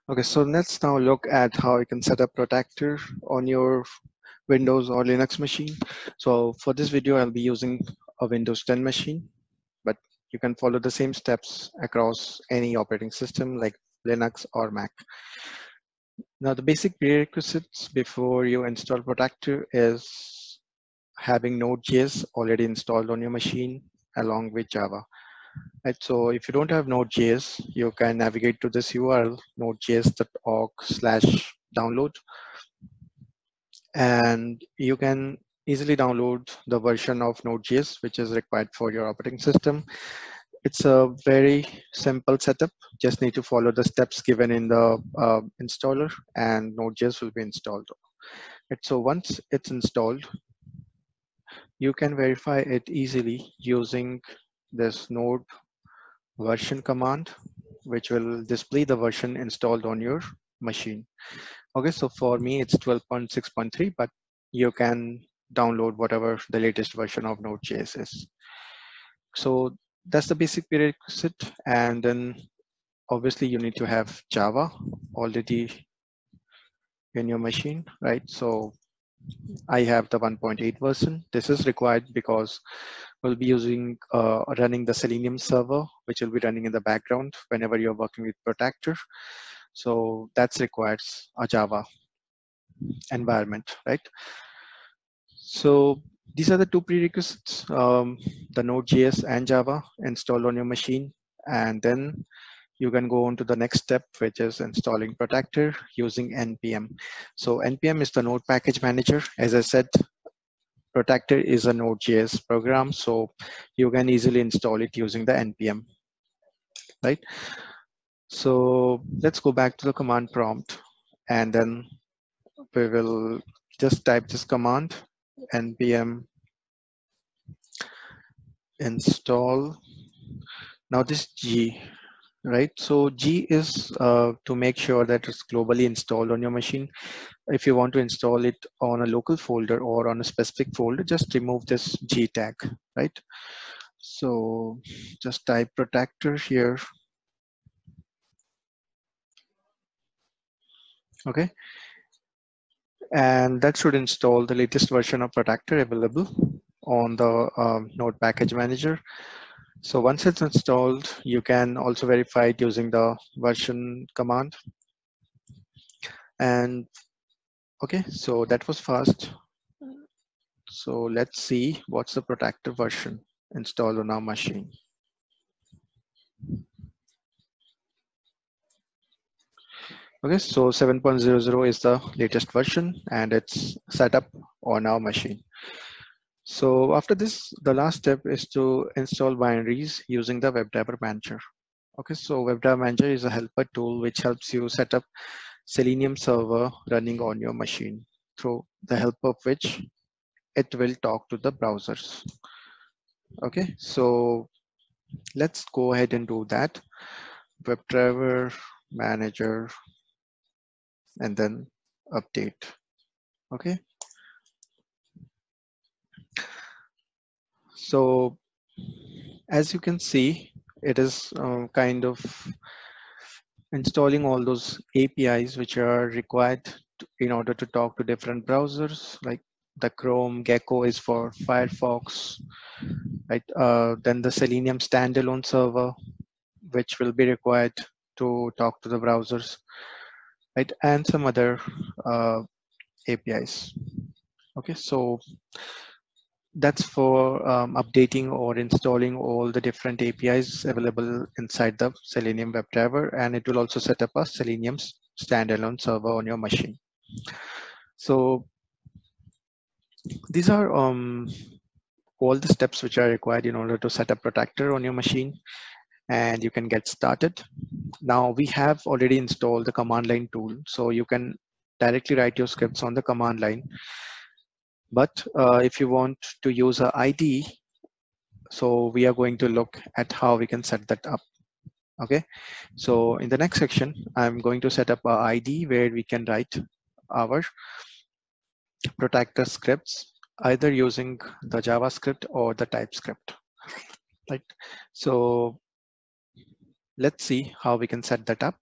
Okay, so let's now look at how you can set up Protractor on your Windows or Linux machine. So for this video, I'll be using a Windows 10 machine, but you can follow the same steps across any operating system like Linux or Mac. Now, the basic prerequisites before you install Protractor is having Node.js already installed on your machine along with Java. Right, so if you don't have Node.js, you can navigate to this URL, nodejs.org/download, and you can easily download the version of Node.js which is required for your operating system. It's a very simple setup. Just need to follow the steps given in the installer, and Node.js will be installed. Right, so once it's installed, you can verify it easily using this node version command, which will display the version installed on your machine. Okay, so for me, it's 12.6.3, but you can download whatever the latest version of Node.js is. So that's the basic prerequisite. And then obviously you need to have Java already in your machine, right? So I have the 1.8 version. This is required because we'll be using running the Selenium server, which will be running in the background whenever you're working with Protractor. So that's requires a Java environment, right? So these are the two prerequisites, the Node.js and Java installed on your machine. And then you can go on to the next step, which is installing Protractor using NPM. So NPM is the Node Package Manager. As I said, Protractor is a Node.js program, so you can easily install it using the NPM, right? So let's go back to the command prompt, and then we will just type this command, npm install. Now this G, right? So G is to make sure that it's globally installed on your machine. If you want to install it on a local folder or on a specific folder, just remove this G tag, right? So just type Protractor here. Okay. And that should install the latest version of Protractor available on the Node Package Manager. So once it's installed, you can also verify it using the version command. And okay, so that was fast. So let's see what's the Protractor version installed on our machine. Okay, so 7.00 is the latest version and it's set up on our machine. So after this, the last step is to install binaries using the Webdriver-manager. Okay, so Webdriver-manager is a helper tool which helps you set up Selenium server running on your machine, through the help of which it will talk to the browsers. Okay, so let's go ahead and do that. Webdriver-manager and then update. Okay. So as you can see, it is kind of installing all those APIs which are required in order to talk to different browsers, like the Chrome, Gecko is for Firefox, right? Then the Selenium standalone server, which will be required to talk to the browsers, right? And some other APIs. Okay, so that's for updating or installing all the different APIs available inside the Selenium WebDriver, and it will also set up a Selenium standalone server on your machine. So these are all the steps which are required in order to set up Protractor on your machine, and you can get started. Now we have already installed the command line tool, so you can directly write your scripts on the command line. But if you want to use an IDE, so we are going to look at how we can set that up. Okay, so in the next section, I'm going to set up an IDE where we can write our Protractor scripts, either using the JavaScript or the TypeScript, right? So let's see how we can set that up.